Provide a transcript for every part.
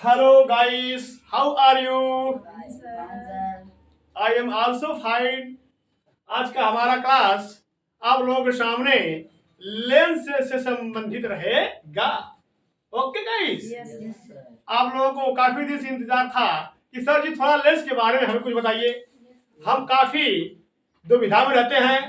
Hello guys, how are you? I am also fine. आज का हमारा क्लास आप लोगों के सामने लेंस से संबंधित रहेगा। ओके गाइस, आप लोगों को काफी दिन से इंतजार था कि सर जी थोड़ा लेंस के बारे में हमें कुछ बताइए। हम काफी दुविधा में रहते हैं,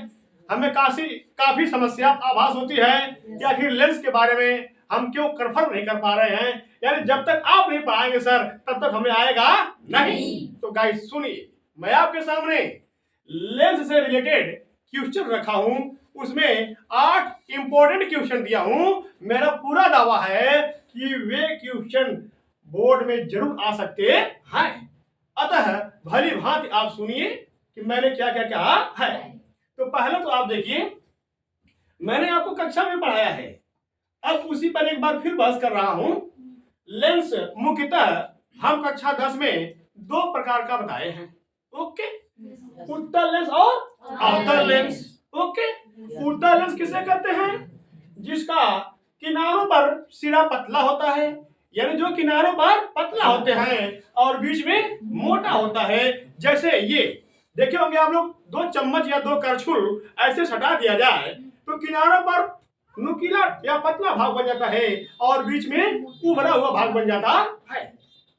हमें काफी समस्या आभास होती है कि आखिर लेंस के बारे में हम क्यों कंफर्म नहीं कर पा रहे हैं। यानी जब तक आप नहीं पढ़ाएंगे सर तब तक हमें आएगा नहीं। तो गाइस सुनिए, मैं आपके सामने लेंस से रिलेटेड क्वेश्चन रखा हूं, उसमें 8 इंपॉर्टेंट क्वेश्चन दिया हूं। मेरा पूरा दावा है कि वे क्वेश्चन बोर्ड में जरूर आ सकते हैं। अतः भली भांति आप सुनिए कि मैंने क्या क्या कहा है। तो पहले तो आप देखिए, मैंने आपको कक्षा में पढ़ाया है, अब उसी पर एक बार फिर बहस कर रहा हूं। लेंस मुख्यतः हम कक्षा 10 में 2 प्रकार का बताए हैं। ओके, उत्तल लेंस और अवतल लेंस। ओके, उत्तल लेंस किसे कहते हैं? जिसका किनारों पर सिरा पतला होता है, यानी जो किनारों पर पतला होते हैं और बीच में मोटा होता है। जैसे ये देखे होंगे आप लोग, 2 चम्मच या 2 करछुल ऐसे सटा दिया जाए तो किनारों पर नुकीला या पतला भाग बन जाता है और बीच में उभरा हुआ भाग बन जाता है।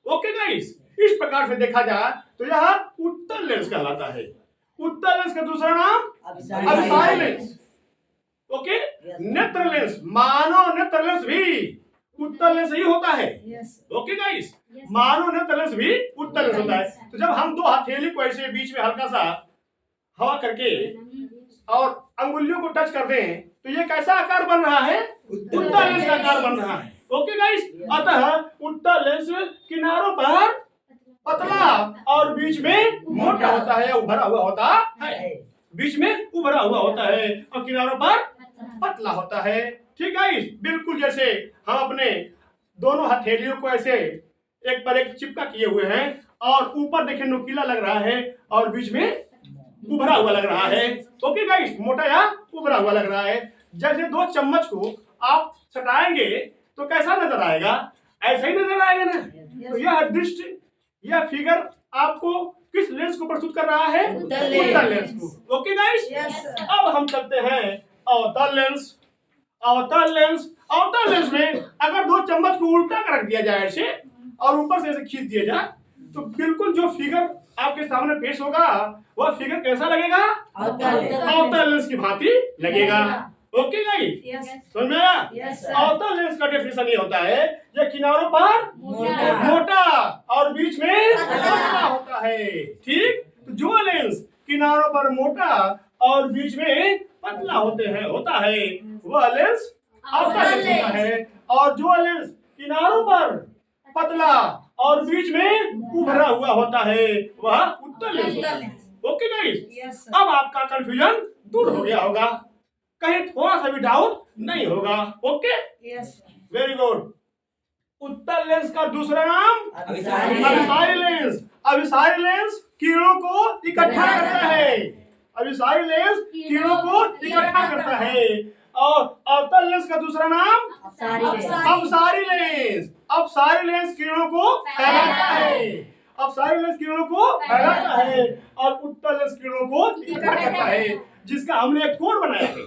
ओके गाइस, इस प्रकार से देखा जाए तो यह उत्तल लेंस कहलाता है। उत्तल लेंस का दूसरा नाम अभिसारी लेंस। ओके, नेत्र लेंस, मानव नेत्र लेंस भी उत्तल लेंस ही होता है। ओके गाइस, मानव नेत्र लेंस भी उत्तल लेंस होता है। तो जब हम 2 हथेली को ऐसे बीच में हल्का सा हवा करके और अंगुलियों को टच कर दें तो ये कैसा आकार बन रहा है? उत्तल लेंस का आकार बन रहा है। ओके गाइस, अतः उत्तल लेंस किनारों पर पतला और बीच में मोटा होता है, उभरा हुआ होता है। बीच में उभरा हुआ होता है और किनारों पर पतला होता है। ठीक गाइस, बिल्कुल जैसे हम अपने दोनों हथेलियों को ऐसे एक पर एक चिपका किए हुए हैं और ऊपर देखिए नुकीला लग रहा है और बीच में उभरा हुआ लग रहा है। ओके गाइस, मोटा या उभरा हुआ लग रहा है। जैसे 2 चम्मच को आप सटाएंगे तो कैसा नजर आएगा? ऐसा ही नजर आएगा ना। तो यह दृश्य, यह फिगर आपको किस लेंस को प्रस्तुत कर रहा है? उत्तल लेंस को। ओके गाइस, अब हम चलते हैं अवतल लेंस। अवतल लेंस में अगर 2 चम्मच को उल्टा कर रख दिया जाए ऐसे और ऊपर से ऐसे खींच दिया जाए तो बिल्कुल जो फिगर आपके सामने पेश होगा वह फिगर कैसा लगेगा? अवतल लेंस की भांति लगेगा। ओके गाइस, समझ में आया? अवतल लेंस का डेफिनेशन ये होता है, यह किनारों पर मोटा और बीच में पतला होता है। ठीक, तो जो लेंस किनारों पर मोटा और बीच में पतला होता है वह लेंस अवतल लेंस होता है, और जो लेंस किनारों पर पतला और बीच में उभरा हुआ होता है वह उत्तल लेंस होता है। ओके गाइस, अब आपका कंफ्यूजन दूर हो गया होगा, कहीं थोड़ा सा भी डाउट नहीं होगा। Okay, very good. उत्तल लेंस का दूसरा नाम अभिसारी लेंस। अभिसारी लेंस किरणों को इकट्ठा करता है। अभिसारी लेंस किरणों को इकट्ठा करता है। और अवतल लेंस का दूसरा नाम अपसारी लेंस। अपसारी लेंस किरणों को फैलाता है। अपसारी लेंस किरणों को फैलाता है और उत्तल लेंस किरणों को इकट्ठा करता है। जिसका हमने एक कोड बनाया है,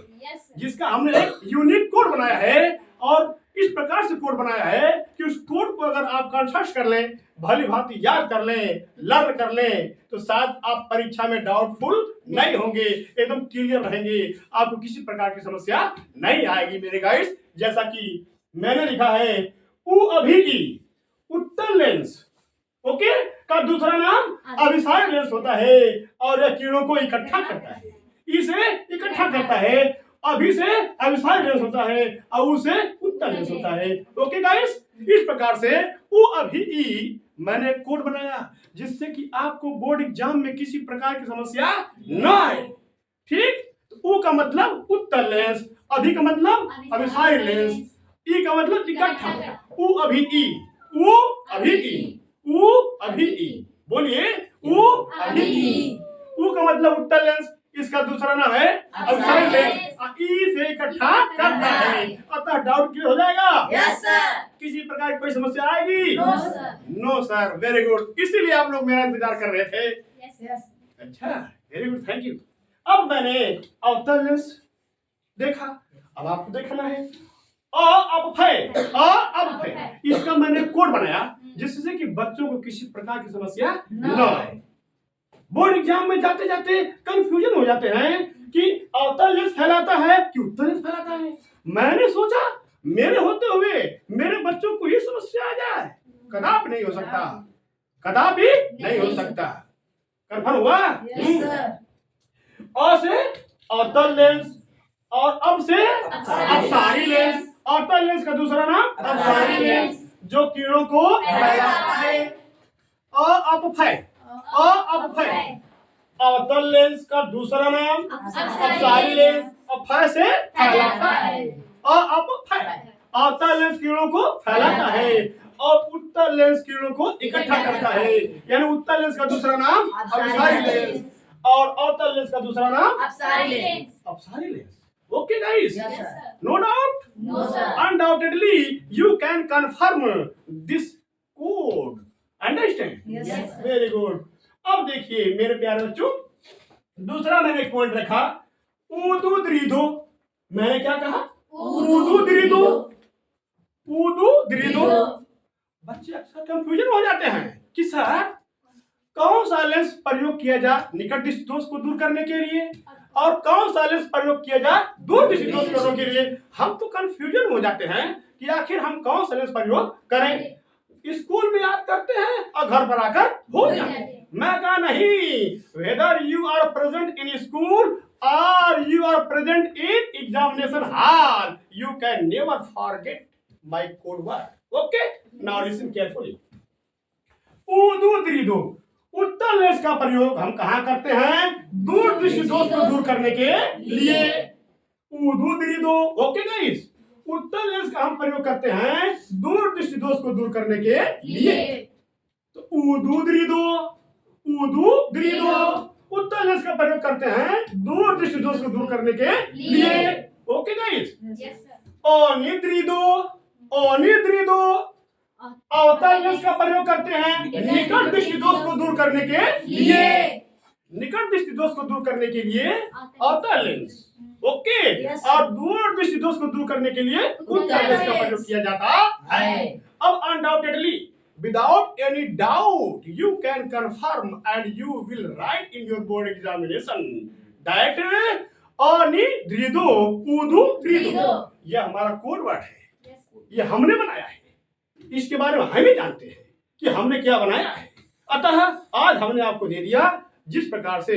जिसका हमने एक यूनिक कोड बनाया है और इस प्रकार से कोड बनाया है कि उस कोड को अगर आप कंसल्ट कर लें, भली भांति याद कर लें, लर्न कर लें तो शायद आप परीक्षा में डाउटफुल नहीं होंगे, एकदम क्लियर रहेंगे, आपको किसी प्रकार की समस्या नहीं आएगी मेरे गाइस। जैसा कि मैंने लिखा है, उ अभी की उत्तल लेंस ओके का दूसरा नाम अभिसारी लेंस होता है और यह किरणों को इकट्ठा करता है। इसे इकट्ठा करता है, अभी से अभिसारी लेंस होता है और उसे उत्तल लेंस होता है। ओके गाइस, इस प्रकार से उ अभी ई मैंने कोड बनाया जिससे कि आपको बोर्ड एग्जाम में किसी प्रकार की समस्या न आए। ठीक, तो उ का मतलब उत्तल लेंस, अभी का मतलब अभिसारी लेंस, ई का मतलब इकट्ठा। उ अभी ई, उ अभी ई, उ अभी ई, बोलिए उ अभी ई। उ का मतलब उत्तल लेंस, इसका दूसरा नाम है अभिसारी लेंस, ई से इकट्ठा करता है। अतः डाउट क्लियर हो जाएगा? Yes sir. किसी प्रकार की कोई कोई समस्या आएगी? No sir. No sir, very good. इसीलिए आप लोग मेरा इंतजार कर रहे थे। यस। अच्छा, वेरी गुड, थैंक यू। अब मैंने अवतल लेंस देखा, अब आपको देखना है इसका मैंने कोड बनाया जिससे कि बच्चों को किसी प्रकार की समस्या न आए। बोर्ड एग्जाम में जाते जाते कंफ्यूजन हो जाते हैं कि अवतल लेंस फैलाता है कि उत्तल लेंस फैलाता है। मैंने सोचा मेरे होते हुए मेरे बच्चों को ये समस्या आ जाए, कदापि नहीं हो सकता, कदापि नहीं हो सकता। कंफर्म हुआ? Yes sir. और से अवतल लेंस और अब से अपसारी लेंस। अवतल लेंस का दूसरा नाम अपसारी लेंस, जो कीड़ों को फैलाता है। अवतल लेंस का दूसरा नाम अपसारी लेंस, अफय से फैलाता है। अवतल लेंस कीड़ों को फैलाता है और उत्तल लेंस कीड़ों को इकट्ठा करता है। यानी उत्तल लेंस का दूसरा नाम अपसारी लेंस और अवतल लेंस का दूसरा नाम अपसारी lens. Okay guys? Yes, sir. No doubt? No sir. Undoubtedly you can confirm this code. Understand? Yes, sir. Very good. अब देखिए मेरे प्यारे बच्चों, दूसरा मैंने एक पॉइंट रखा, ऊदू द्रीदो। मैंने क्या कहा? ऊदू द्रीदो। ऊदू द्रीदो। बच्चे अक्सर कंफ्यूजन हो जाते हैं कि सर कौन सा लेंस प्रयोग किया जाए निकट दृष्टि दोष को दूर करने के लिए और कौन सा लेंस प्रयोग किया जाए दूर दृष्टि दोष करने के लिए। हम तो कंफ्यूजन हो जाते हैं कि आखिर हम कौन सा लेंस प्रयोग करें। स्कूल में याद करते हैं और घर पर आकर भूल जाते हैं। मैं कहा नहीं, whether you are present in school और you are present in examination hall, you can never forget my code word. Okay, now listen carefully. ऊदू द्रीदो, उत्तल लेंस का प्रयोग हम कहाँ करते हैं? दूर दृष्टि दोष को दूर करने के लिए। ऊदू द्रीदो। ओके गाइस, उत्तल लेंस का हम प्रयोग करते हैं दूर दृष्टि दोष को दूर करने के लिए। तो ऊदू द्रीदो, ऊदू द्रीदो, उत्तल लेंस का प्रयोग करते हैं दूर दृष्टि दोष को दूर करने के लिए। ओके गाइस, ओनिद्रीदो, ओनिद्रीदो, अवतल लेंस का प्रयोग करते हैं निकट दृष्टि दोष को दूर करने के लिए। निकट दृष्टि दोष को दूर करने के लिए अवतल लेंस, ओके, और दूर दृष्टि दोष को दूर करने के लिए उत्तल लेंस का प्रयोग किया जाता है। अब undoubtedly, without any doubt, you can confirm and you will write in your board examination that ओनिद्रीदो, ऊदू द्रीदो। यह हमारा कोड वर्ड है, ये हमने बनाया है। इसके बारे में हम ही जानते हैं कि हमने क्या बनाया है। अतः आज हमने आपको दे दिया, जिस प्रकार से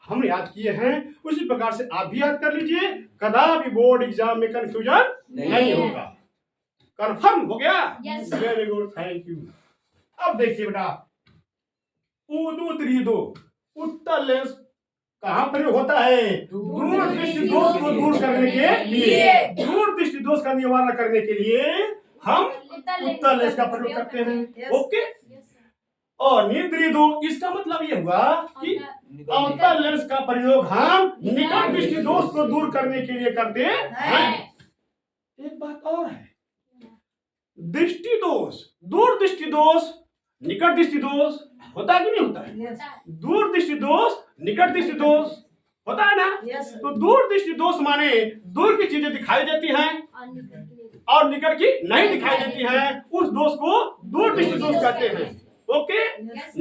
हमने याद किए हैं उसी प्रकार से आप भी याद कर लीजिए, कदापि बोर्ड एग्जाम में कंफ्यूजन नहीं होगा। कंफर्म हो गया? Very good, thank you. अब देखिए बेटा, ऊदू द्रीदो, उत्तल लेंस कहाँ प्रयोग होता है? दूर दृष्टि दोष को दूर करने के लिए। दूर दृष्टि दोष का निवारण करने के लिए हम उत्तल लेंस का प्रयोग करते हैं। ओके, और निद्रीदो, इसका मतलब ये हुआ कि अवतल लेंस का प्रयोग हम निकट दृष्टि दोष को दूर करने के लिए करते हैं। एक बात और है, दृष्टि दोष, दूर दृष्टि दोष, निकट दृष्टि दोष होता है कि नहीं होता है? दूर दृष्टि दोष, निकट दृष्टि दोष होता है ना? तो दूर दृष्टि दोष माने दूर की चीजें दिखाई देती हैं और निकट की नहीं दिखाई देती हैं, उस दोष को दूर दृष्टि दोष कहते हैं। ओके,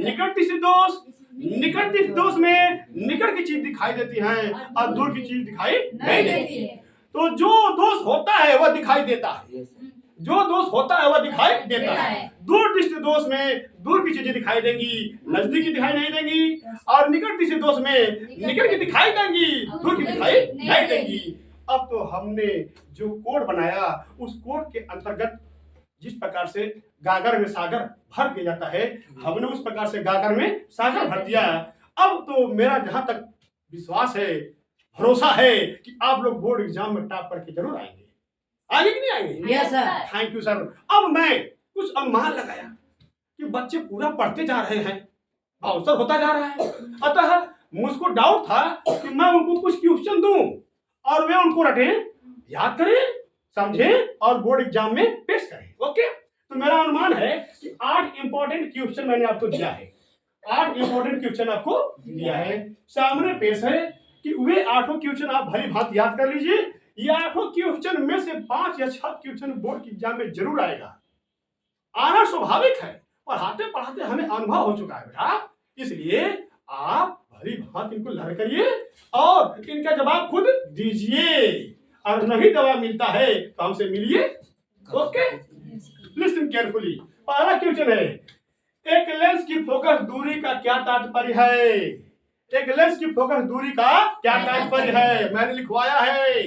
निकट दृष्टि दोष, निकट दृष्टि दोष में निकट की चीज दिखाई देती है और दूर की चीज दिखाई नहीं देती है। तो जो दोष होता है वह दिखाई देता है, जो दोष होता है वह दिखाई देता है। दूर दृष्टि दोष में दूर की चीजें दिखाई देंगी, नजदीक की दिखाई नहीं देंगी, और निकट दृष्टि दोष में निकट की दिखाई देंगी, दूर की दिखाई नहीं देंगी। अब तो हमने जो कोड बनाया उस कोड के अंतर्गत जिस प्रकार से गागर में सागर भर दिया जाता है, हमने उस प्रकार से गागर में सागर भर दिया। अब तो मेरा जहां तक विश्वास है, भरोसा है कि आप लोग बोर्ड एग्जाम में टॉप करके जरूर आएंगे। आएंगे कि नहीं आएंगे? Yes sir. Thank you sir. अब मैं कुछ अनुमान लगाया कि बच्चे पूरा पढ़ते जा रहे हैं, अवसर होता जा रहा है, अतः मुझको डाउट था कि मैं उनको कुछ क्वेश्चन दूं और वे उनको रटें, याद करें, समझें और बोर्ड एग्जाम में पेश करें। ओके, तो मेरा अनुमान क्वेश्चन मैंने आपको दिया है, 8 इंपॉर्टेंट क्वेश्चन आपको दिया है, सामने पेश है कि वे 8 क्वेश्चन आप भली भांति याद कर लीजिए। ये 8 क्वेश्चन में से 5 या 6 क्वेश्चन बोर्ड की एग्जाम में जरूर आएगा, आना स्वाभाविक है, पढ़ाते पढ़ाते हमें अनुभव हो चुका है बेटा, इसलिए आप भली भांति इनको लर्न करिए और इनका जवाब खुद दीजिए, और नहीं जवाब मिलता है तो हमसे मिलिए। Okay, listen carefully. पहला क्वेश्चन है, एक लेंस की फोकस दूरी का क्या तात्पर्य है? एक लेंस की फोकस दूरी का क्या तात्पर्य है? मैंने लिखवाया है,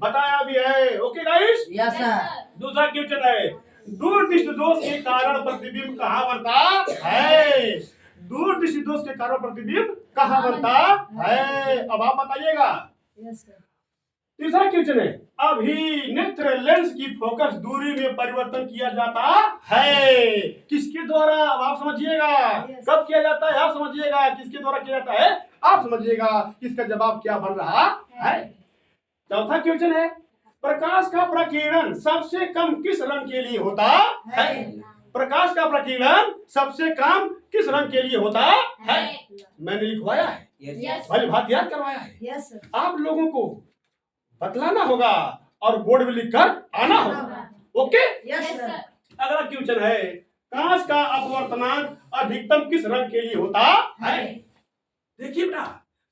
बताया भी है। Okay guys, yes sir. दूसरा क्वेश्चन है, दूर दृष्टि दोष के कारण प्रतिबिंब कहाँ बनता है? दूर दृष्टि दोष के कारण प्रतिबिंब कहाँ बनता है? अब आप बताइएगा। तीसरा क्वेश्चन है, अभिनेत्र लेंस की फोकस दूरी में परिवर्तन किया जाता है किसके द्वारा? अब आप समझिएगा, कब किया जाता है आप समझिएगा, किसके द्वारा किया जाता है आप समझिएगा, इसका जवाब क्या बन रहा है। चौथा क्वेश्चन है, प्रकाश का प्रकीर्णन सबसे कम किस रंग के लिए होता है? प्रकाश का प्रकीर्णन सबसे कम किस रंग के लिए होता है? मैंने लिखवाया है, भली भांति याद करवाया है, आप लोगों को बतलाना होगा और बोर्ड में लिखकर आना होगा। ओके, अगला क्वेश्चन है, कांच का अपवर्तनांक अधिकतम किस रंग के लिए होता है? देखिए बेटा,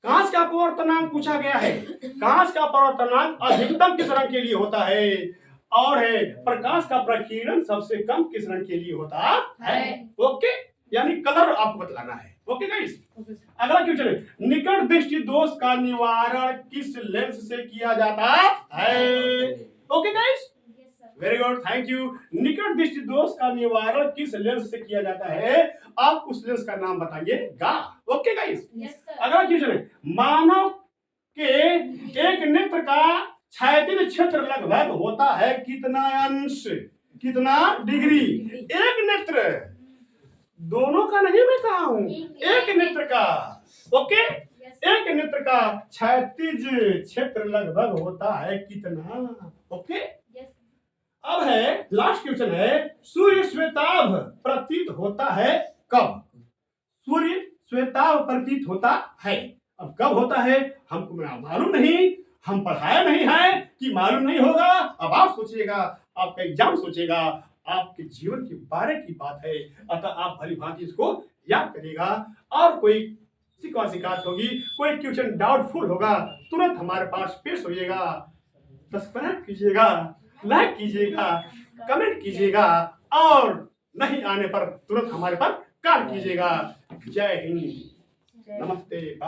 कांच का अपवर्तनांक पूछा गया है, कांच का अपवर्तनांक अधिकतम किस रंग के लिए होता है, और है प्रकाश का प्रकीर्णन सबसे कम किस रंग के लिए होता है। ओके, यानी कलर आपको बतलाना है। ओके गाइस, अगला क्वेश्चन है, निकट दृष्टि दोष का निवारण किस लेंस से किया जाता है? Okay guys, very good, thank you. निकट दृष्टि दोष का निवारण किस लेंस से किया जाता है? आप उस लेंस का नाम बताइएगा। ओके गाइस, अगला क्वेश्चन है, मानव के एक नेत्र का क्षैतिज क्षेत्र लगभग होता है कितना अंश, कितना डिग्री? एक नेत्र, दोनों का नहीं मैं कहा हूं, एक नेत्र का। ओके, एक नेत्र का क्षैतिज क्षेत्र लगभग होता है कितना? ओके, अब है लास्ट क्वेश्चन है, सूर्य श्वेताभ प्रतीत होता है कब? सूर्य श्वेताभ प्रतीत होता है, अब कब होता है हमको मालूम नहीं, हम पढ़ाया नहीं है कि मालूम नहीं होगा। अब आप सोचिएगा, आपका एग्जाम सोचेगा, आपके जीवन के बारे की बात है, अतः आप भली भांति इसको याद करिएगा, और कोई शिकायत होगी, कोई क्वेश्चन डाउटफुल होगा, तुरंत हमारे पास पेश होइएगा, सब्सक्राइब कीजिएगा, लाइक कीजिएगा, कमेंट कीजिएगा, और नहीं आने पर तुरंत हमारे पर कॉल कीजिएगा। जय हिंद, नमस्ते।